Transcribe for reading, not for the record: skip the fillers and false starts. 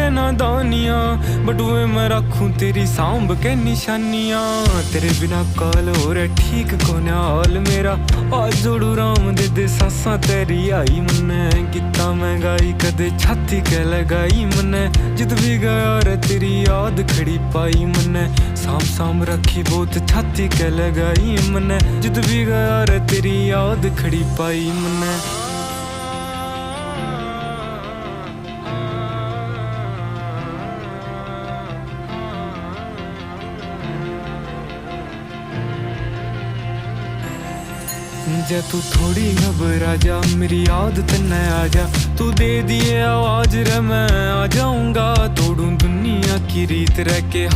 है नादानियाँ, बटुए मैं रखूं तेरी सांभ के निशानियाँ। तेरे बिना काल हो रहा ठीक कोने हाल मेरा, आज जोड़ू राम दे सासा तेरी आई मन्ने। कितना महंगाई कदे छाती के लगाई मन्ने, जित भी गया रे तेरी याद खड़ी पाई मन्ने। साम साम रखी बहुत छाती के लगाई मन्ने, जित भी गया रे तेरी याद खड़ी पाई मन्ने। जा तू थोड़ी घबरा जा, मेरी याद तन्ने आ जा। तू दे दिए आवाज रे मैं आ जाऊंगा, तोड़ू दुनिया की रीत रह के।